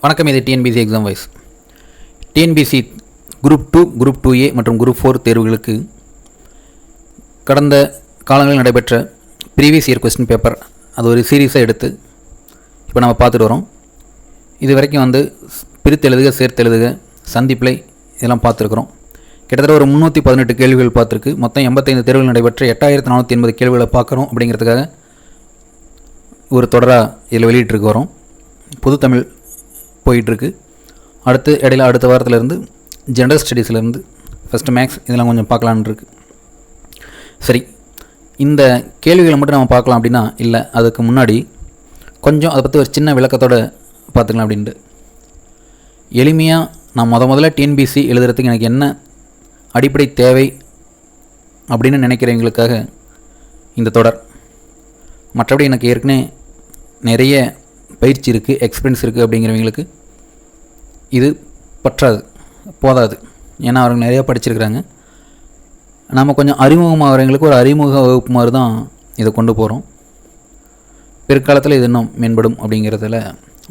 வணக்கம். இது TNPSC exam wise. TNPSC group 2, group 2A மற்றும் குரூப் 4 தேர்வுகளுக்கு கடந்த காலங்களில் நடைபெற்ற ப்ரீவியஸ் இயர் கொஸ்டின் பேப்பர் அது ஒரு சீரீஸாக எடுத்து இப்போ நம்ம பார்த்துட்டு வரோம். இது வரைக்கும் பிரித்தெழுதுக, சேர்த்தெழுதுக, சந்திப்பிழை இதெல்லாம் பார்த்துருக்குறோம். கிட்டத்தட்ட ஒரு 318 கேள்விகள் பார்த்துருக்கு. மொத்தம் 85 தேர்வுகள் நடைபெற்ற 8480 கேள்விகளை பார்க்குறோம். அப்படிங்கிறதுக்காக ஒரு தொடராக இதில் வெளியிட்டிருக்கு வரோம். புது தமிழ் போயிட்டுருக்கு. அடுத்த வாரத்திலேருந்து ஜென்ரல் ஸ்டடீஸ்லேருந்து ஃபஸ்ட்டு மேக்ஸ் இதெல்லாம் கொஞ்சம் பார்க்கலான்னு இருக்குது. சரி, இந்த கேள்விகளை மட்டும் நம்ம பார்க்கலாம் அப்படின்னா இல்லை, அதுக்கு முன்னாடி கொஞ்சம் அதை பற்றி ஒரு சின்ன விளக்கத்தோடு பார்த்துக்கலாம் அப்படின்ட்டு. எளிமையாக நான் முதல்ல டிஎன்பிசி எழுதுறதுக்கு எனக்கு என்ன அடிப்படை தேவை அப்படின்னு நினைக்கிறவங்களுக்காக இந்த தொடர். மற்றபடி எனக்கு ஏற்கனவே நிறைய பயிற்சி இருக்குது, எக்ஸ்பீரியன்ஸ் இருக்குது அப்படிங்கிறவங்களுக்கு இது போதாது. ஏன்னா அவங்க நிறையா படிச்சிருக்கிறாங்க. நம்ம கொஞ்சம் அறிமுகமாகறவங்களுக்கு ஒரு அறிமுக வகுப்பு மாதிரி தான் இதை கொண்டு போகிறோம். பிற்காலத்தில் இது இன்னும் மேம்படும் அப்படிங்கிறதுல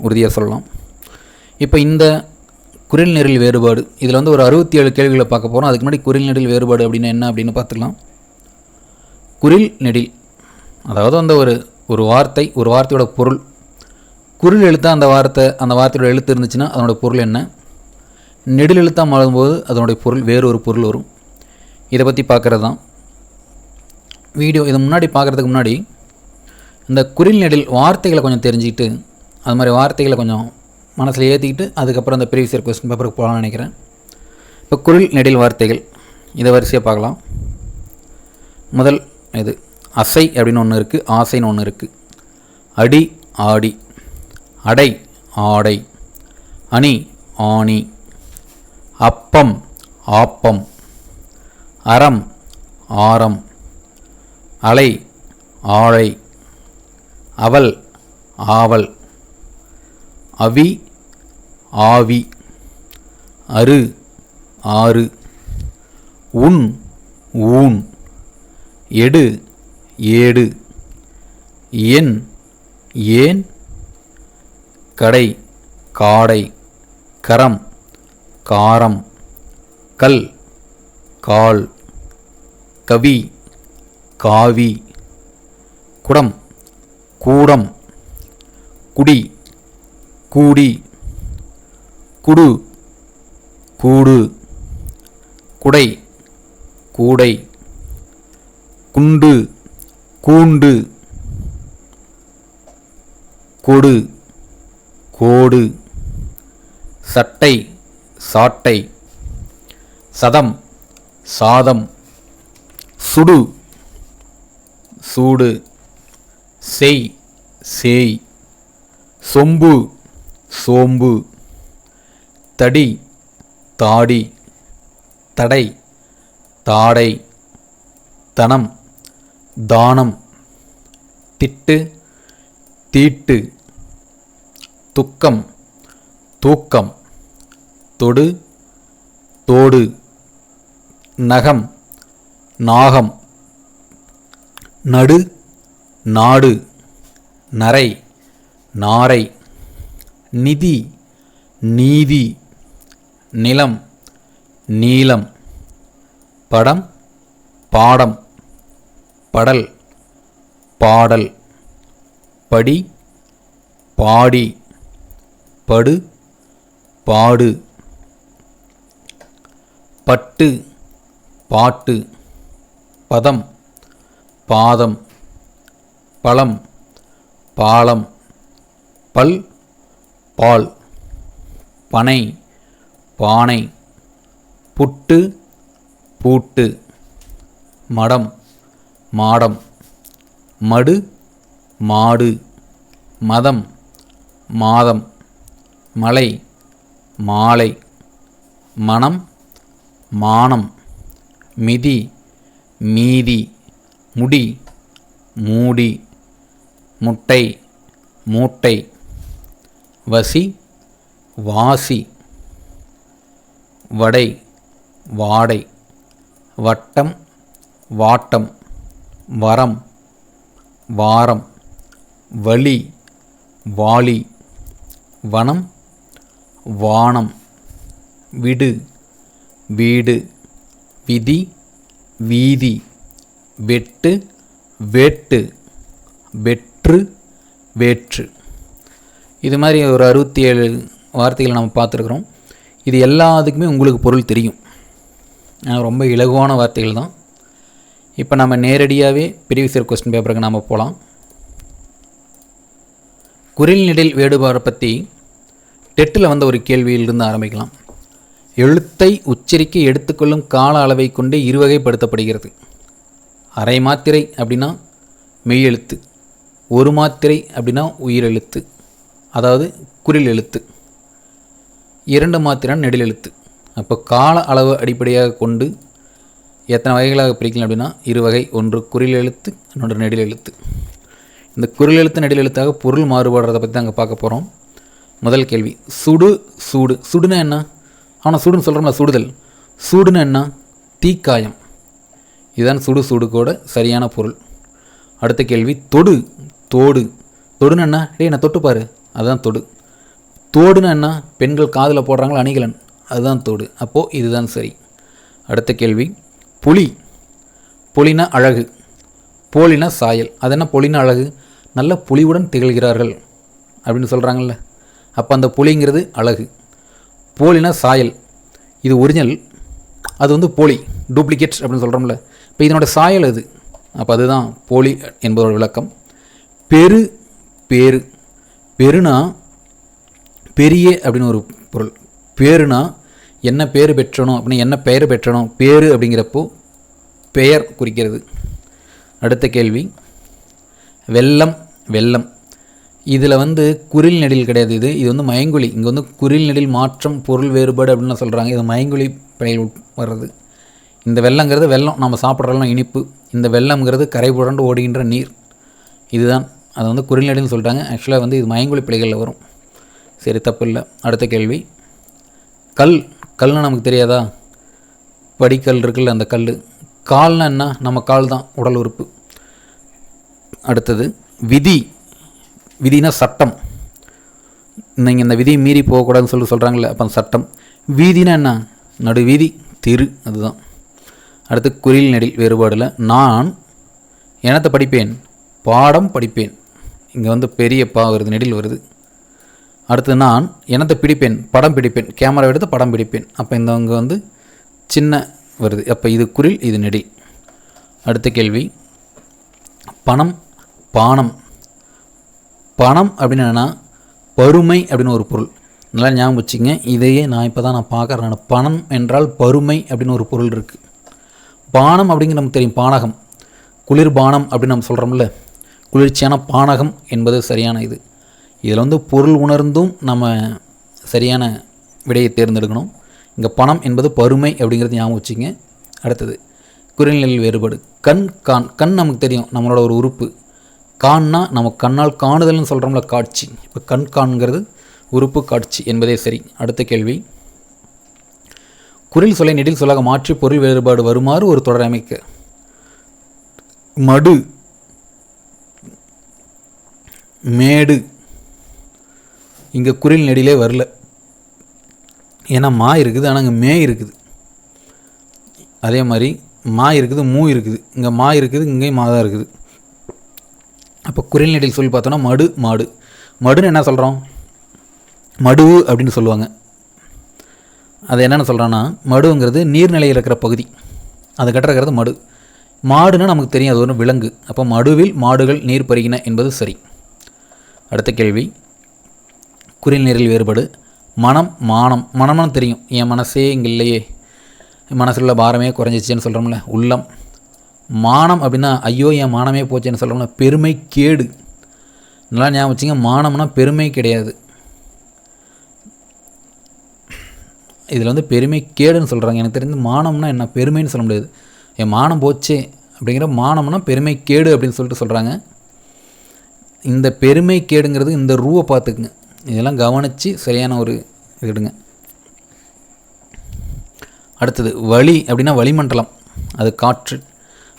உறுதியாக சொல்லலாம். இப்போ இந்த குறில் நெறில் வேறுபாடு இதில் ஒரு 67 கேள்விகளை பார்க்க போகிறோம். அதுக்கு முன்னாடி குறில் நெடில் வேறுபாடு அப்படின்னா என்ன அப்படின்னு பார்த்துக்கலாம். குறில் நெடில் அதாவது ஒரு வார்த்தையோட பொருள். குறில் எழுத்தாக அந்த வார்த்தையோட எழுத்து இருந்துச்சுன்னா அதனோட பொருள் என்ன, நெடில் எழுத்தாக மாறும்போது அதனுடைய பொருள் வேறு ஒரு பொருள் வரும். இதை பற்றி பார்க்குறது தான் வீடியோ. இதை முன்னாடி பார்க்குறதுக்கு முன்னாடி இந்த குறில் நெடில் வார்த்தைகளை கொஞ்சம் தெரிஞ்சுக்கிட்டு அது மாதிரி வார்த்தைகளை கொஞ்சம் மனசில் ஏற்றிக்கிட்டு அதுக்கப்புறம் அந்த ப்ரீவியஸ் இயர் கொஸ்டின் பேப்பருக்கு போகலான்னு நினைக்கிறேன். இப்போ குறில் நெடில் வார்த்தைகள் இதை வரிசையாக பார்க்கலாம். முதல் இது அசை அப்படின்னு ஒன்று இருக்குது, ஆசைன்னு ஒன்று இருக்குது. அடி, ஆடி, அடை, ஆடை, அணி, ஆணி, அப்பம், ஆப்பம், அறம், ஆரம், அலை, ஆழை, அவல், ஆவல், அவி, ஆவி, அரு, ஆறு, உன், ஊன், எடு, ஏடு, என், ஏன், கடை, காடை, கரம், காரம், கல், கால், கவி, காவி, குடம், கூடம், குடி, கூடி, குடு, கூடு, குடை, கூடை, குண்டு, கூண்டு, கொடு, கோடு, சட்டை, சாட்டை, சதம், சாதம், சுடு, சூடு, செய், சேய், சொம்பு, சோம்பு, தடி, தாடி, தடை, தாடை, தனம், தானம், திட்டு, தீட்டு, துக்கம், தூக்கம், தொடு, தோடு, நகம், நாகம், நடு, நாடு, நரை, நாரை, நிதி, நீதி, நிலம், நீலம், படம், பாடம், படல், பாடல், படி, பாடி, படு, பாடு, பட்டு, பாட்டு, பதம், பாதம், பழம், பாலம், பல், பால், பனை, பானை, புட்டு, பூட்டு, மடம், மாடம், மடு, மாடு, மதம், மாதம், மலை, மாலை, மனம், மானம், மிதி, மீதி, முடி, மூடி, முட்டை, மூட்டை, வசி, வாசி, வடை, வாடை, வட்டம், வாட்டம், வரம், வாரம், வலி, வாளி, வனம், வானம், விடு, வீடு, விதி, வீதி, வெட்டு, வேட்டு, வெற்று, வேற்று. இது மாதிரி ஒரு 67 வார்த்தைகள் நம்ம பார்த்துருக்குறோம். இது எல்லாத்துக்குமே உங்களுக்கு பொருள் தெரியும். ரொம்ப இலகுவான வார்த்தைகள் தான். இப்போ நம்ம நேரடியாகவே ப்ரீவியஸ் இயர் கொஸ்டின் பேப்பருக்கு நாம் போகலாம். குரில் நெடில் வேறுபாடை பற்றி டெட்டில் வந்த ஒரு கேள்வியிலிருந்து ஆரம்பிக்கலாம். எழுத்தை உச்சரிக்க எடுத்துக்கொள்ளும் கால அளவை கொண்டு இருவகைப்படுத்தப்படுகிறது. அரை மாத்திரை அப்படின்னா மெய்யெழுத்து, ஒரு மாத்திரை அப்படின்னா உயிரெழுத்து, அதாவது குரில் எழுத்து, 2 மாத்திரை நெடில் எழுத்து. அப்போ கால அளவு அடிப்படையாக கொண்டு எத்தனை வகைகளாக பிரிக்கலாம் அப்படின்னா 2 வகை. ஒன்று குரில் எழுத்து, இன்னொன்று நெடில் எழுத்து. இந்த குரில் எழுத்து நெடில் எழுத்தாக பொருள் மாறுபாடுறதை பற்றி தான் அங்கே பார்க்க போகிறோம். முதல் கேள்வி, சுடு, சூடு. சுடுனா என்ன? ஆனால் சூடுன்னு சொல்கிறோம்ல, சுடுதல். சூடுன்னு என்ன? தீக்காயம். இதுதான் சுடு சூடுக்கோட சரியான பொருள். அடுத்த கேள்வி, தொடு, தோடு. தொடுன்னு என்ன? நான் தொட்டுப்பாரு, அதுதான் தொடு. தோடுன்னு என்ன? பெண்கள் காதில் போடுறாங்களா அணிகலன், அதுதான் தோடு. அப்போது இதுதான் சரி. அடுத்த கேள்வி, புலி. புலினா அழகு, போலினா சாயல். அது என்ன பொலினா அழகு? நல்ல புலியுடன் திகழ்கிறார்கள் அப்படின்னு சொல்கிறாங்கல்ல, அப்போ அந்த புலிங்கிறது அழகு. போலினா சாயல், இது ஒரிஜினல், அது வந்து போலி, டூப்ளிகேட் அப்படின்னு சொல்கிறோம்ல. இப்போ இதனோட சாயல் அது, அப்போ அதுதான் போலி என்பதோட விளக்கம். பெரு, பேரு. பெருனா பெரிய அப்படின்னு ஒரு பொருள். பேருனா என்ன பேர் பெற்றணும் அப்படின்னு, என்ன பெயர் பெற்றணும். பேரு அப்படிங்கிறப்போ பெயர் குறிக்கிறது. அடுத்த கேள்வி, வெள்ளம், வெள்ளம். இதில் வந்து குரில் நெடில் கிடையாது, இது வந்து மயங்கொலி. இங்கே வந்து குரில் நெடில் மாற்றம் பொருள் வேறுபாடு அப்படின்னு சொல்கிறாங்க. இது மயங்கொலி பிழையில் வர்றது. இந்த வெள்ளங்கிறது வெள்ளம், நம்ம சாப்பிட்றலாம் இனிப்பு. இந்த வெள்ளம்ங்கிறது கரை புரண்டு ஓடுகின்ற நீர். இதுதான் அதை வந்து குரில் நெடில்னு சொல்லிட்டாங்க. ஆக்சுவலாக வந்து இது மயங்கொலி பிழைகளில் வரும். சரி, தப்பு இல்லை. அடுத்த கேள்வி, கல். கல்னால் நமக்கு தெரியாதா? படிக்கல் இருக்குல்ல, அந்த கல். கால்னா என்ன? நம்ம கால் தான் உடல் உறுப்பு. அடுத்தது விதி. விதினா சட்டம். நீங்கள் இந்த விதியை மீறி போகக்கூடாதுன்னு சொல்கிறாங்களே, அப்போ சட்டம். வீதினா என்ன? நடு வீதி, தெரு, அதுதான். அடுத்து குரில் நெடில் வேறுபாடில், நான் எனத்தை படிப்பேன், பாடம் படிப்பேன். இங்கே வந்து பெரிய பா வருது, நெடில் வருது. அடுத்து நான் எனத்தை பிடிப்பேன், படம் பிடிப்பேன், கேமரா எடுத்து படம் பிடிப்பேன். அப்போ இந்த அங்கே வந்து சின்ன வருது. அப்போ இது குரில், இது நெடில். அடுத்த கேள்வி, பணம், பானம். பணம் அப்படின்னு என்னென்னா பருமை அப்படின்னு ஒரு பொருள். நல்லா ஞாபகம் வச்சுங்க. இதையே நான் இப்போ தான் பார்க்குறேன். பணம் என்றால் பருமை அப்படின்னு ஒரு பொருள் இருக்குது. பானம் அப்படிங்கிற நமக்கு தெரியும், பானகம், குளிர்பானம் அப்படின்னு நம்ம சொல்கிறோம்ல, குளிர்ச்சியான பானகம் என்பது சரியான இது. இதில் வந்து பொருள் உணர்ந்தும் நம்ம சரியான விடையை தேர்ந்தெடுக்கணும். இங்கே பணம் என்பது பருமை அப்படிங்கிறது ஞாபகம் வச்சுங்க. அடுத்தது குரில் நெடில் வேறுபாடு, கண், கான். கண் நமக்கு தெரியும், நம்மளோட ஒரு உறுப்பு. கான்னா நம்ம கண்ணால் காணுதல்னு சொல்கிறோம்ல, காட்சி. இப்போ கண், காண்கிறது உறுப்பு, காட்சி என்பதே சரி. அடுத்த கேள்வி, குரில் சொல்லை நெடில் சொல்லாக மாற்றி பொருள் வேறுபாடு வருமாறு ஒரு தொடர் அமைக்க. மடு, மேடு. இங்கே குரில் நெடிலே வரல, ஏன்னா மா இருக்குது, ஆனால் இங்கே மே இருக்குது. அதே மாதிரி மா இருக்குது, மூ இருக்குது. இங்கே மா இருக்குது, இங்கேயும் மா தான் இருக்குது. அப்போ குரில் நெடில் சொல்லி பார்த்தோன்னா மடு, மாடு. மடுன்னு என்ன சொல்கிறோம்? மடுவு அப்படின்னு சொல்லுவாங்க. அது என்னென்னு சொல்கிறோன்னா, மடுங்கிறது நீர்நிலையில் இருக்கிற பகுதி, அது கட்டுறது மடு. மாடுன்னா நமக்கு தெரியும், அது ஒரு விலங்கு. அப்போ மடுவில் மாடுகள் நீர் பருகின என்பது சரி. அடுத்த கேள்வி, குரில் நெடில் வேறுபாடு, மனம், மானம். மனம்னு தெரியும், என் மனசே இங்கே இல்லையே, மனசில் உள்ள பாரமே குறைஞ்சிச்சேன்னு சொல்கிறோம்ல, உள்ளம். மானம் அப்படின்னா ஐயோ என் மானமே போச்சேன்னு சொல்கிறோம்ல, பெருமை, கேடு. நல்லா ஞாபகம் வச்சுங்க, மானம்னா பெருமை கிடையாது. இதில் வந்து பெருமை கேடுன்னு சொல்கிறாங்க. எனக்கு தெரிஞ்சு மானம்னா என்ன, பெருமைன்னு சொல்ல முடியாது. என் மானம் போச்சே அப்படிங்கிற, மானம்னா பெருமை கேடு அப்படின்னு சொல்லிட்டு சொல்கிறாங்க. இந்த பெருமை கேடுங்கிறது இந்த ரூவை பார்த்துக்குங்க. இதெல்லாம் கவனித்து சரியான ஒரு இதுடுங்க. அடுத்தது வளி அப்படின்னா வளிமண்டலம், அது காற்று.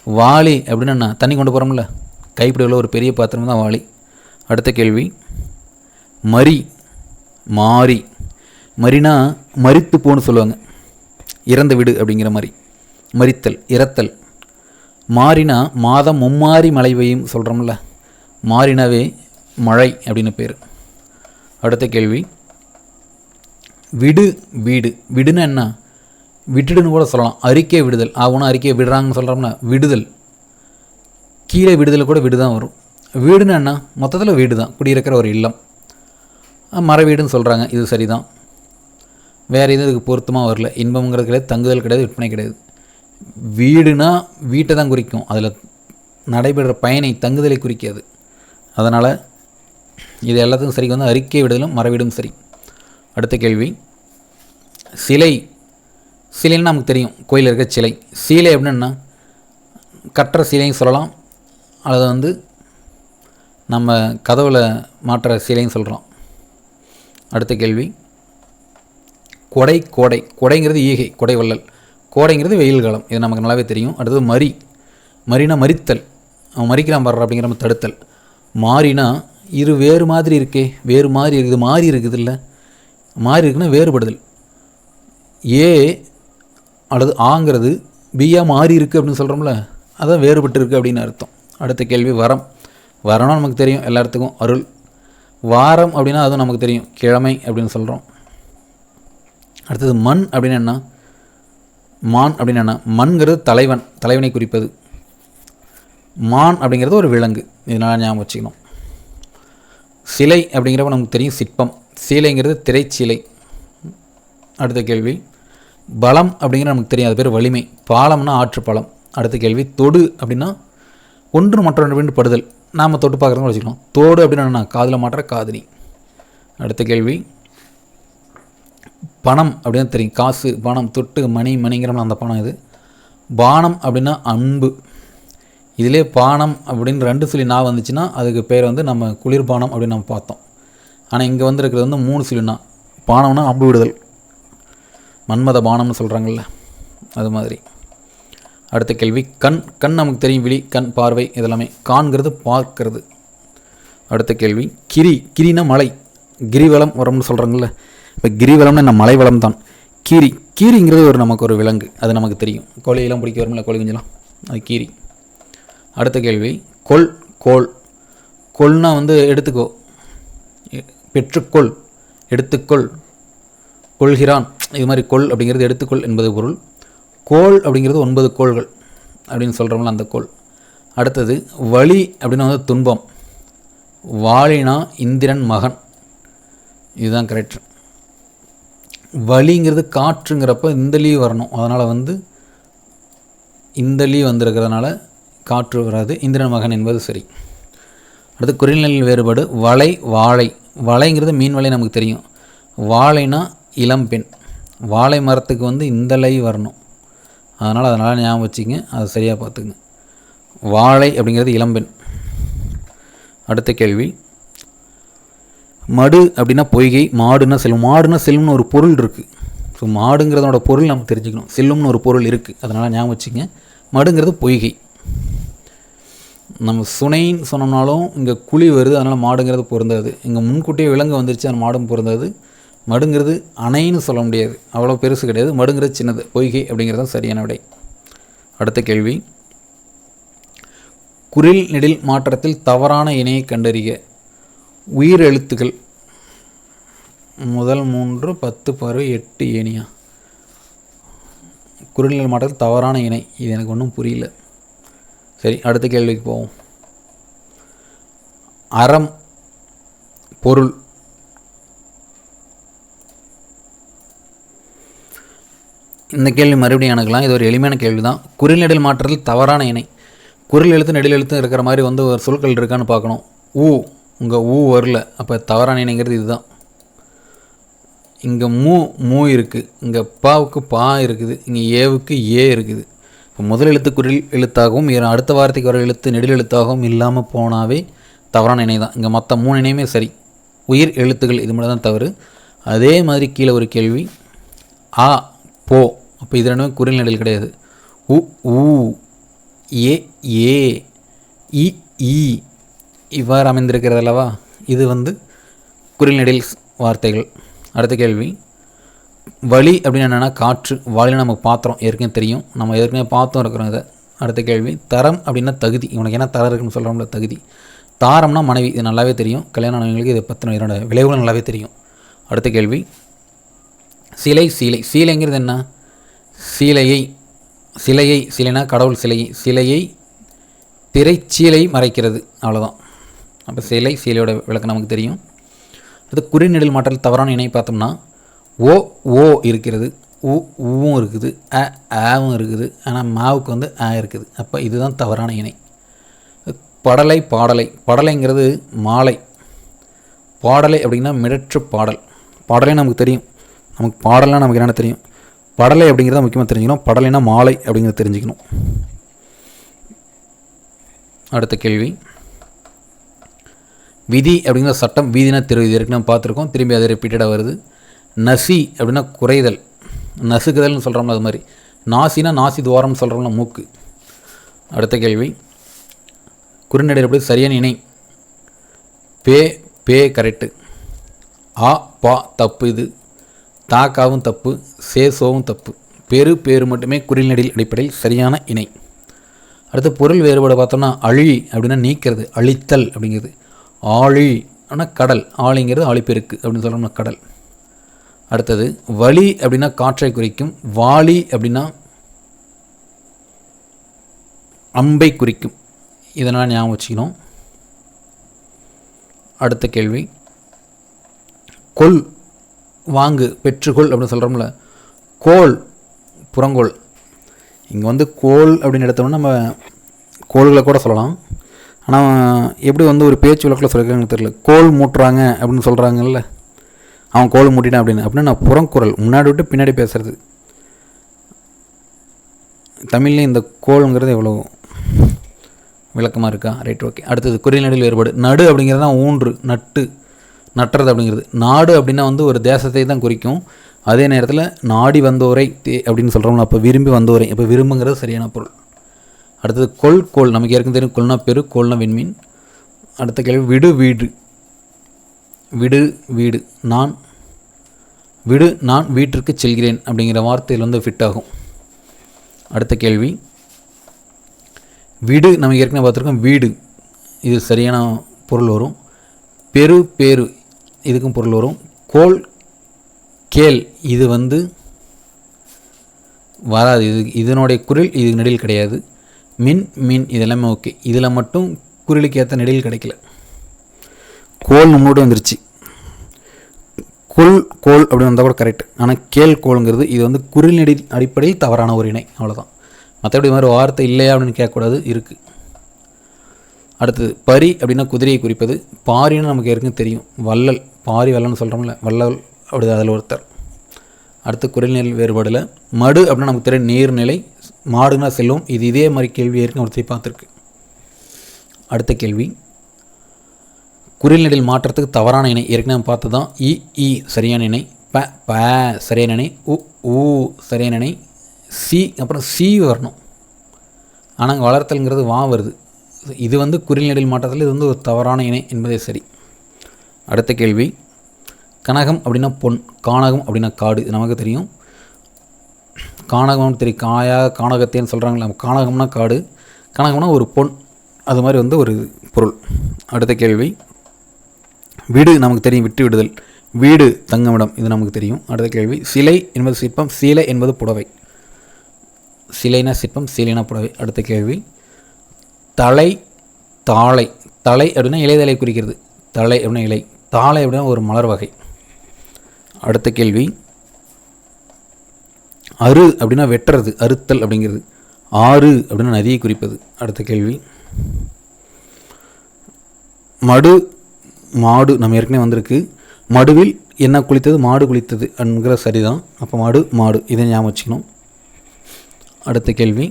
வாளி அப்படின்னா தண்ணி கொண்டு போகிறோம்ல, கைப்பிடி உள்ள ஒரு பெரிய பாத்திரம் தான் வாளி. அடுத்த கேள்வி, மரி, மாறி. மரினா மரித்து போன்னு சொல்லுவாங்க, இறந்து விடு அப்படிங்கிற மாதிரி, மரித்தல் இறத்தல். மாறினா மாதம் மும்மாறி மழை பெய்யும் சொல்கிறோம்ல, மாறினாவே மழை அப்படின்னு பேர். அடுத்த கேள்வி, விடு வீடு. விடுன்னா என்ன? விட்டுடுன்னு கூட சொல்லலாம், அறிக்கை விடுதல். ஆகுனா அறிக்கையை விடுறாங்கன்னு சொல்கிறோம்னா விடுதல். கீழே விடுதல் கூட விடு தான் வரும். வீடுன்னு என்ன? மொத்தத்தில் வீடு தான், குடியிருக்கிற ஒரு இல்லம். மர வீடுன்னு சொல்கிறாங்க, இது சரிதான். வேறு எதுவும் இதுக்கு பொருத்தமாக வரல. இன்பம்ங்கிறது கிடையாது, தங்குதல் கிடையாது, விற்பனை கிடையாது. வீடுனா வீட்டை தான் குறிக்கும், அதில் நடைபெறுற பயனை தங்குதலை குறிக்காது. அதனால் இது எல்லாத்துக்கும் சரி வந்து அறிக்கை விடுதலும் மர வீடும் சரி. அடுத்த கேள்வி, சிலை. சிலைன்னு நமக்கு தெரியும், கோயிலில் இருக்க சிலை. சீலை அப்படின்னா கட்டுற சிலைன்னு சொல்லலாம், அதை வந்து நம்ம கதவில் மாற்ற சிலைன்னு சொல்கிறோம். அடுத்த கேள்வி, கொடை. கோடை. கொடைங்கிறது ஈகை, கொடை வள்ளல். கோடைங்கிறது வெயில் காலம், இது நமக்கு நல்லாவே தெரியும். அடுத்தது மரி. மரினா மரித்தல், அவன் மரிக்கிறான் பாடுற அப்படிங்கிற நம்ம தடுத்தல். மாறினா இரு வேறு மாதிரி இருக்கே, வேறு மாதிரி இருக்குது, மாறி இருக்குது இல்லை, மாறி இருக்குன்னா வேறுபடுதல். ஏ அல்லது ஆங்கிறது பியா மாறி இருக்குது அப்படின்னு சொல்கிறோம்ல, அதான் வேறுபட்டு இருக்குது அப்படின்னு அர்த்தம். அடுத்த கேள்வி, வரம். வரம்னா நமக்கு தெரியும் எல்லாத்துக்கும், அருள். வாரம் அப்படின்னா அதுவும் நமக்கு தெரியும், கிழமை அப்படின்னு சொல்கிறோம். அடுத்தது மண் அப்படின்னு என்ன? மான் அப்படின்னு என்ன? மண்கிறது தலைவன், தலைவனை குறிப்பது. மான் அப்படிங்கிறது ஒரு விலங்கு, இதனால் ஞாபகம் வச்சுக்கணும். சிலை அப்படிங்கிறப்ப நமக்கு தெரியும் சிற்பம். சீலைங்கிறது திரைச்சீலை. அடுத்த கேள்வி, பலம் அப்படிங்கிற நமக்கு தெரியும், அது பேர் வலிமை. பாலம்னா ஆற்று பாலம். அடுத்த கேள்வி, தொடு அப்படின்னா ஒன்று மற்றொன்று படுதல், நாம் தொட்டு பார்க்குறதுன்னு வச்சுக்கலாம். தோடு அப்படின்னா காதில் மாற்ற காதணி. அடுத்த கேள்வி, பணம் அப்படின்னு தெரியும், காசு, பணம், தொட்டு, மணி, மணிங்கிறோம்னா அந்த பணம் இது. பானம் அப்படின்னா அன்பு. இதிலே பானம் அப்படின்னு 2 சொல்லி நான் வந்துச்சுன்னா அதுக்கு பேர் வந்து நம்ம குளிர்பானம் அப்படின்னு நம்ம பார்த்தோம். ஆனால் இங்கே வந்துருக்கிறது வந்து 3 சொல்லினா. பானம்னா அம்பு விடுதல், மன்மத பானம்னு சொல்கிறாங்கல்ல, அது மாதிரி. அடுத்த கேள்வி, கண். கண் நமக்கு தெரியும், விழி, கண், பார்வை, இதெல்லாமே. காண்கிறது பார்க்கிறது. அடுத்த கேள்வி, கிரி. கிரினா மலை, கிரிவலம் வரம்னு சொல்கிறாங்கல்ல, இப்போ கிரிவலம்னு என்ன? மலை வளம் தான். கீரி. கீரிங்கிறது ஒரு நமக்கு ஒரு விலங்கு, அது நமக்கு தெரியும், கோழியெல்லாம் பிடிக்க வரும்ல, கோழி குஞ்சலாம், அது கீரி. அடுத்த கேள்வி, கொள். கோள். கொள்னா வந்து எடுத்துக்கோ, பெற்றுக்கொள், எடுத்துக்கொள், கொள்கிறான், இது மாதிரி கொள் அப்படிங்கிறது எடுத்துக்கொள் என்பது பொருள். கோள் அப்படிங்கிறது 9 கோள்கள் அப்படின்னு சொல்கிறோம்ல, அந்த கோள். அடுத்தது வலி அப்படின்னா வந்து துன்பம். வாலினா இந்திரன் மகன், இதுதான் கரெக்ட். வலிங்கிறது காற்றுங்கிறப்ப இந்த லீவ் வரணும், அதனால் வந்து இந்த லீவ் வந்திருக்கிறதுனால காற்று வராது, இந்திரன் மகன் என்பது சரி. அடுத்து குறில்நெல் வேறுபாடு. வலை, வாழை. வலைங்கிறது மீன் வலை நமக்கு தெரியும். வாழைனா இளம்பெண். வாழை மரத்துக்கு வந்து இந்த லை வரணும், அதனால் ஞாபகம் வச்சுங்க, அதை சரியாக பார்த்துக்குங்க. வாழை அப்படிங்கிறது இளம்பெண். அடுத்த கேள்வி, மடு அப்படின்னா பொய்கை, மாடுன்னா செல்வம். மாடுன்னா செல்வம்னு ஒரு பொருள் இருக்குது. ஸோ மாடுங்கிறதோட பொருள் நம்ம தெரிஞ்சுக்கணும், செல்வம்னு ஒரு பொருள் இருக்குது, அதனால் ஞாபகம் வச்சுங்க. மடுங்கிறது பொய்கை. நம்ம சுனைன்னு சொன்னோம்னாலும் இங்கே குழி வருது, அதனால் மாடுங்கிறது பொருந்தாது. இங்கே முன்கூட்டியே விலங்கு வந்துருச்சு, அந்த மாடும் பொருந்தாது. மடுங்கிறது அணைன்னு சொல்ல முடியாது, அவ்வளோ பெருசு கிடையாது. மடுங்கிறது சின்னது, பொய்கை அப்படிங்கிறது தான் சரியான விடை. அடுத்த கேள்வி, குறில் நெடில் மாற்றத்தில் தவறான இணையை கண்டறிக. உயிர் எழுத்துக்கள் முதல் 3 10 பறவை 8 ஏனியா. குறில் நெடில் மாற்றத்தில் தவறான இணை, இது எனக்கு ஒன்றும் புரியல. சரி, அடுத்த கேள்விக்கு போவோம். அறம், பொருள். இந்த கேள்வி மறுபடியும் எனக்குலாம் இது ஒரு எளிமையான கேள்வி தான். குறில் நெடில் மாற்றத்தில் தவறான இணை. குறில் எழுத்து நெடில் எழுத்து இருக்கிற மாதிரி வந்து ஒரு சொற்கள் இருக்கான்னு பார்க்கணும். ஊ, இங்கே ஊ வரல, அப்போ தவறான இணைங்கிறது இதுதான். இங்கே மூ இருக்குது, இங்கே பாவுக்கு பா இருக்குது, இங்கே ஏவுக்கு ஏ இருக்குது. இப்போ முதல் எழுத்து குறில் எழுத்தாகவும் அடுத்த வார்த்தைக்கு வர எழுத்து நெடில் எழுத்தாகவும் இல்லாமல் போனாவே தவறான இணை தான். இங்கே மற்ற 3 இணையுமே சரி, உயிர் எழுத்துக்கள் இது மட்டும் தான் தவறு. அதே மாதிரி கீழே ஒரு கேள்வி, ஆ, போ, அப்போ இது 2 குறில் நெடில் கிடையாது. உ, ஊ, ஏ, ஏ, இ, ஈ இவ்வாறு அமைந்திருக்கிறது அல்லவா, இது வந்து குறில் நெடில் வார்த்தைகள். அடுத்த கேள்வி, வழி அப்படின்னு என்னென்னா காற்று, வாளினா நமக்கு பாத்திரம் ஏற்கனவே தெரியும், நம்ம ஏற்கனவே பார்த்தோம் இருக்கிறோம் இதை. அடுத்த கேள்வி, தரம் அப்படின்னா தகுதி, இவனுக்கு என்ன தரம் இருக்குன்னு சொல்கிறோம்ல தகுதி. தாரம்னா மனைவி, இது நல்லாவே தெரியும், கல்யாணம் ஆனவங்களுக்கு இதை பற்றின இதனோட விளைவுகள் நல்லாவே தெரியும். அடுத்த கேள்வி, சிலை. சீலைங்கிறது என்ன? சிலைனா கடவுள் சிலையை திரைச்சீலை மறைக்கிறது, அவ்வளோதான். அப்போ சீலையோட விளக்கம் நமக்கு தெரியும். அடுத்து குறிநெடில் மாற்றல் தவறான இணை பார்த்தோம்னா ஓ இருக்கிறது, ஊவும் இருக்குது, ஆவும் இருக்குது, ஆனால் மாவுக்கு வந்து இருக்குது. அப்போ இதுதான் தவறான இணை. படலைங்கிறது மாலை. பாடலை அப்படின்னா மிடற்று பாடலை நமக்கு தெரியும், நமக்கு பாடலாம் நமக்கு என்னென்ன தெரியும். படலை அப்படிங்கிறத முக்கியமாக தெரிஞ்சுக்கணும், படலைனா மாலை அப்படிங்கிறத தெரிஞ்சுக்கணும். அடுத்த கேள்வி, விதி அப்படிங்கிற சட்டம், வீதினா தெரு, இது வரைக்கும் நம்ம பார்த்துருக்கோம், திரும்பி அது ரிப்பீட்டடாக வருது. நசி அப்படின்னா குறைதல், நசுக்குதல்னு சொல்கிறோம்ல அது மாதிரி. நாசினா நாசி துவாரம்னு சொல்கிறோம்ல மூக்கு. அடுத்த கேள்வி, குறுநெடில் எப்படி சரியான இணை? பே கரெக்டு, பா தப்பு, இது தாக்காவும் தப்பு, சோவும் தப்பு. பேரு மட்டுமே குறிநெடில் அடிப்படையில் சரியான இணை. அடுத்து பொருள் வேறுபாடு பார்த்தோம்னா அழி அப்படின்னா நீக்கிறது, அழித்தல் அப்படிங்கிறது. ஆழி ஆனால் கடல், ஆழிங்கிறது ஆழிப்பெருக்கு அப்படின்னு சொல்கிறோம்னா கடல். அடுத்தது வலி அப்படின்னா காற்றை குறிக்கும், வாளி அப்படின்னா அம்பை குறிக்கும், இதனால் ஞாபகம் வச்சுக்கணும். அடுத்த கேள்வி, கொல் வாங்கு பெற்றுக்கொள் அப்படின்னு சொல்கிறோம்ல, கோல் புறங்கோல். இங்கே வந்து கோல் அப்படின்னு எடுத்தோம்னா நம்ம கோள்களை கூட சொல்லலாம், ஆனால் எப்படி வந்து ஒரு பேச்சு வழக்கில் சொல்லியிருக்காங்கன்னு தெரியல. கோல் மூட்டுறாங்க அப்படின்னு சொல்கிறாங்கல்ல, அவன் கோல் மூட்டிட்டான் அப்படின்னு நான் புறங்குரல், முன்னாடி விட்டு பின்னாடி பேசுகிறது. தமிழ்லேயும் இந்த கோளுங்கிறது எவ்வளோ விளக்கமாக இருக்கா? Right, okay. அடுத்தது குறிநெடில் வேறுபாடு. நடு அப்படிங்கிறது தான் ஊன்று, நட்டுறது அப்படிங்கிறது. நாடு அப்படின்னா வந்து ஒரு தேசத்தை தான் குறிக்கும். அதே நேரத்தில் நாடி வந்தோரை அப்படின்னு சொல்கிறோம்ல, அப்போ விரும்பி வந்தோரை, அப்போ விரும்புங்கிறது சரியான பொருள். அடுத்தது கோல் நமக்கு ஏற்கனவே தெரியும், கொல்னா பெரு, கோல்னா விண்மீன். அடுத்த கேள்வி, வீடு நான் வீட்டிற்கு செல்கிறேன் அப்படிங்கிற வார்த்தையில் வந்து ஃபிட் ஆகும். அடுத்த கேள்வி, வீடு நமக்கு ஏற்கனவே பார்த்துருக்கோம், வீடு இது சரியான பொருள் வரும். பேரு இதுக்கும் பொருள் வரும். கோல் கேள் இது வந்து வராது, இதனுடைய குரில் இது நெடில் கிடையாது. மீன் இதெல்லாமே ஓகே, இதில் மட்டும் குரிலுக்கு ஏற்ற நெடில் கிடைக்கல. கோல் நம்மளோட வந்துருச்சு, கோல் அப்படின்னு வந்தால் கூட கரெக்ட். ஆனால் கோளுங்கிறது இது வந்து குரில் நெடில் அடிப்படையில் தவறான ஒரு இணை, அவ்வளோதான். மற்றபடி மாதிரி வார்த்தை இல்லையா அப்படின்னு கேட்கக்கூடாது, இருக்குது. அடுத்தது பரி அப்படின்னா குதிரையை குறிப்பது. பாரின்னு நமக்கு ஏற்கனவே தெரியும், வள்ளல், பாரி வள்ளல்னு சொல்கிறோம்ல, வள்ளல் அப்படி அதில் ஒருத்தர். அடுத்து குரில்நெடில் வேறுபாடில் மடு அப்படின்னா நமக்கு தெரியும் நீர்நிலை, மாடுனா செல்லும், இது இதே மாதிரி கேள்வி ஏற்கனவே ஒருத்தர் பார்த்துருக்கு. அடுத்த கேள்வி, குறில்நெடில் மாற்றத்துக்கு தவறான இணை ஏற்கனவே பார்த்து தான். இ சரியான இணை, ப சரியான இணை, ஊ சரியான இணை, அப்புறம் சி வரணும். ஆனால் அங்கே வளர்த்தல்ங்கிறது வா வருது. இது வந்து குறில்நெடில் மாற்றத்தில் இது வந்து ஒரு தவறான இணை என்பதே சரி. அடுத்த கேள்வி, கனகம் அப்படின்னா பொன், கானகம் அப்படின்னா காடு, இது நமக்கு தெரியும். கானகம்னு தெரியும், கானகத்தேன்னு சொல்கிறாங்களே, கானகம்னா காடு, கனகம்னா ஒரு பொன், அது மாதிரி வந்து ஒரு பொருள். அடுத்த கேள்வி, வீடு நமக்கு தெரியும், விட்டு விடுதல், வீடு தங்கமிடம், இது நமக்கு தெரியும். அடுத்த கேள்வி, சிலை என்பது சிற்பம், சீலை என்பது புடவை. சிலைனா சிற்பம், சீலைனா புடவை. அடுத்த கேள்வி, தாழை அப்படின்னா இலைதலை குறிக்கிறது, தலை அப்படின்னா இலை, தாழை அப்படின்னா ஒரு மலர் வகை. அடுத்த கேள்வி, அறு அப்படின்னா வெட்டுறது, அறுத்தல் அப்படிங்கிறது. ஆறு அப்படின்னா நதியை குறிப்பது. அடுத்த கேள்வி, மாடு நம்ம ஏற்கனவே வந்திருக்கு, மடுவில் என்ன குளித்தது, மாடு குளித்தது என்கிற சரிதான். அப்போ மாடு இதை ஞாபகம் வச்சுக்கணும். அடுத்த கேள்வி,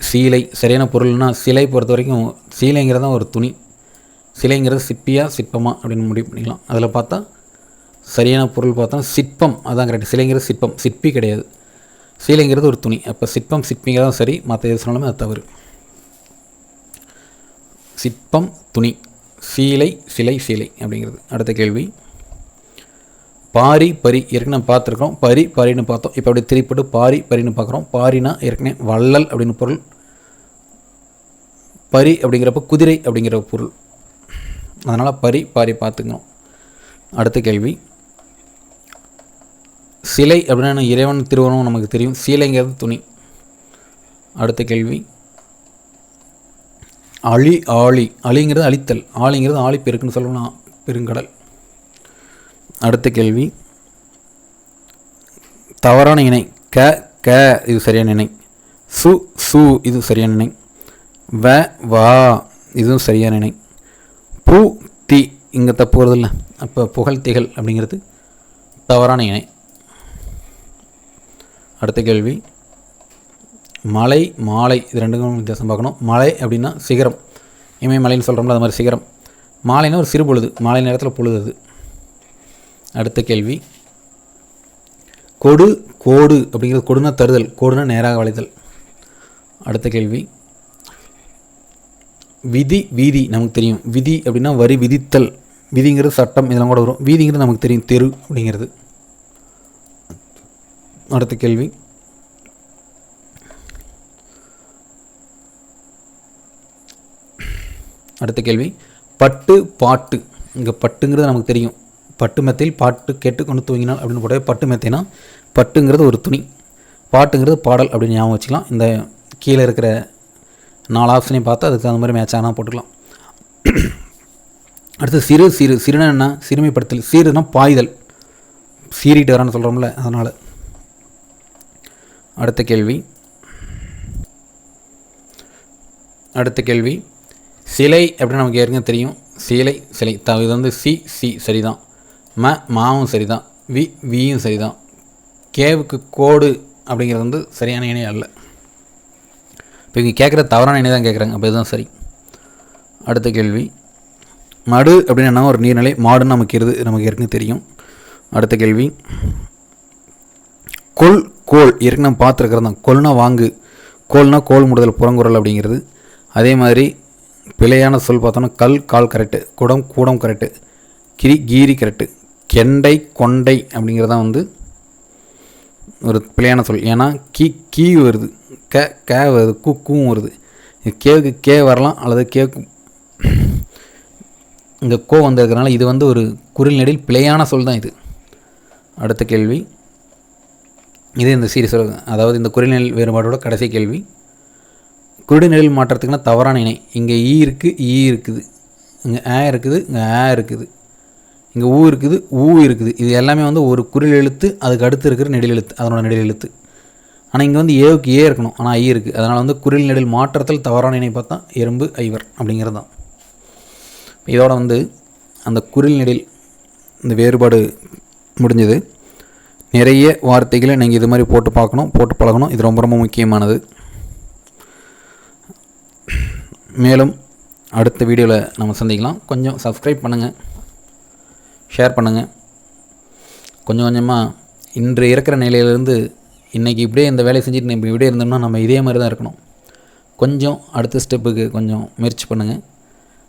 சீலை சரியான பொருள்னா, சிலை பொறுத்த வரைக்கும் சீலைங்கிறது தான் ஒரு துணி, சிலைங்கிறது சிற்பமா அப்படின்னு முடிவு பண்ணிக்கலாம். அதில் பார்த்தா சரியான பொருள் பார்த்தா சிற்பம், அதான் கரெக்ட். சிலைங்கிறது சிற்பம், சிற்பி கிடையாது. சீலைங்கிறது ஒரு துணி, அப்போ சிற்பிங்கிறதான் சரி, மற்ற எது சொன்னாலுமே அது தவறு. சிற்பம் துணி, சீலை அப்படிங்கிறது. அடுத்த கேள்வி, பாரி பரி ஏற்கனவே பார்த்துருக்கோம். பரி பரின்னு பார்த்தோம். இப்போ அப்படியே திருப்பிட்டு பாரி பரின்னு பார்க்குறோம். பாரினா ஏற்கனவே வள்ளல் அப்படின்னு பொருள். பரி அப்படிங்கிறப்ப குதிரை அப்படிங்கிற பொருள். அதனால் பரி பாரி பார்த்துக்கணும். அடுத்த கேள்வி, சிலை அப்படின்னா இறைவன் திருவருவம் நமக்கு தெரியும். சீலைங்கிறது துணி. அடுத்த கேள்வி, அழி ஆழி. அழிங்கிறது அழித்தல், ஆழிங்கிறது ஆழி பெருக்குன்னு சொல்லணும், பெருங்கடல். அடுத்த கேள்வி, தவறான இணை. க க இது சரியான இணை. சு சு இது சரியான இணை. வ வா இதுவும் சரியான இணை. பூ தி இங்கே தப்பு வருதில்ல, அப்போ புகழ் திகழ் அப்படிங்கிறது தவறான இணை. அடுத்த கேள்வி, மலை மாலை இது ரெண்டுக்கும் வித்தியாசம் பார்க்கணும். மலை அப்படின்னா சிகரம், இமயமலைன்னு சொல்கிறோம்ல, அது மாதிரி சிகரம். மாலைன்னா ஒரு சிறு பொழுது, மாலை நேரத்தில் பொழுது. அடுத்த கேள்வி, கொடு கோடு அப்படிங்கிறது கொடுனா தருதல், கோடுனா நேராக வளைதல். அடுத்த கேள்வி, விதி வீதி நமக்கு தெரியும். விதி அப்படின்னா வரி விதித்தல், விதிங்கிறது சட்டம் இதெல்லாம் கூட வரும். வீதிங்கிறது நமக்கு தெரியும், தெரு அப்படிங்கிறது. அடுத்த கேள்வி, பட்டு பாட்டு. இங்கே பட்டுங்கிறது நமக்கு தெரியும். பட்டு மெத்தையில் பாட்டு கேட்டு கொண்டு தூங்கினால் அப்படின்னு போட பட்டு மெத்தைனா பட்டுங்கிறது ஒரு துணி, பாட்டுங்கிறது பாடல் அப்படின்னு ஞாபகம் வச்சுக்கலாம். இந்த கீழே இருக்கிற 4 ஆப்ஷனையும் பார்த்து அதுக்கு தகுந்த மாதிரி மேட்ச் ஆனால் போட்டுக்கலாம். அடுத்து சிறு சிறு. சிறுனா என்ன? சிறுமைப்படுத்தல். சீருனா பாய்தல், சீறிட்டு வரான்னு சொல்கிறோம்ல, அதனால். அடுத்த கேள்வி, சிலை அப்படின்னு நமக்கு ஏற்கனவே தெரியும். சிலை சிலை இது வந்து சி சரிதான். மாவும் சரிதான். வியும் சரிதான். கேவுக்கு கோடு அப்படிங்கிறது வந்து சரியான இணை அல்ல. இப்போ இங்கே கேட்குற தவறான இணை தான் கேட்குறாங்க, அப்போ இதுதான் சரி. அடுத்த கேள்வி, மடு அப்படின்னா ஒரு நீர்நிலை, மாடுன்னு நமக்கு ஏற்கனவே தெரியும். அடுத்த கேள்வி, கொல் கோல் ஏற்கனவே பார்த்துருக்கிறது தான். கொல்னா வாங்கு, கோல்னா கோல் முடுதல் புறங்குறல் அப்படிங்கிறது. அதே மாதிரி பிழையான சொல் பார்த்தோன்னா கல் கால் கரெக்டு, குடம் கூடம் கரெக்டு, கீரி கரெக்டு, கெண்டை கொண்டை அப்படிங்கிறதான் வந்து ஒரு பிழையான சொல். ஏன்னா கீ வருது, க வருது, கூவும் வருது. கேவுக்கு கே வரலாம், அல்லது கேக்கு இங்கே கோ வந்திருக்கிறனால இது வந்து ஒரு குரில் நெடில் பிழையான சொல் தான் இது. அடுத்த கேள்வி, இது இந்த சீரிஸ், அதாவது இந்த குரில் நெடில் வேறுபாடோட கடைசி கேள்வி, குரில் நெடில் மாற்றத்துக்குன்னா தவறான இணை. இங்கே இருக்குது, இங்கே இருக்குது, இங்கே இருக்குது, இங்கே இருக்குது. இது எல்லாமே வந்து ஒரு குரில் எழுத்து, அதுக்கு அடுத்து இருக்கிற நெடில் எழுத்து, அதனோட நெடில் எழுத்து. ஆனால் இங்கே வந்து ஏவுக்கு ஏ இருக்கணும், ஆனால் ஐ இருக்குது. அதனால் வந்து குரில் நெடில் மாற்றத்தில் தவறான இணை பார்த்தா எறும்பு ஐவர் அப்படிங்கிறது தான். இதோட வந்து அந்த குரில் நெடில் இந்த வேறுபாடு முடிஞ்சது. நிறைய வார்த்தைகளை நீங்கள் இது மாதிரி போட்டு பார்க்கணும், போட்டு பழகணும். இது ரொம்ப ரொம்ப முக்கியமானது. மேலும் அடுத்த வீடியோவில் நம்ம சந்திக்கலாம். கொஞ்சம் சப்ஸ்கிரைப் பண்ணுங்கள், ஷேர் பண்ணுங்கள். கொஞ்சம் கொஞ்சமாக இன்று இருக்கிற நிலையிலேருந்து இன்றைக்கி இப்படியே இந்த வேலையை செஞ்சுட்டு நம்ம இப்படியே இருந்தோம்னா நம்ம இதே மாதிரி தான் இருக்கணும். கொஞ்சம் அடுத்த ஸ்டெப்புக்கு கொஞ்சம் முயற்சி பண்ணுங்கள்.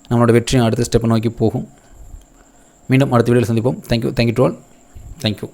நம்மளோட வெற்றியும் அடுத்த ஸ்டெப்பை நோக்கி போகும். மீண்டும் அடுத்த வீடியோவில் சந்திப்போம். Thank you to all. தேங்க்யூ.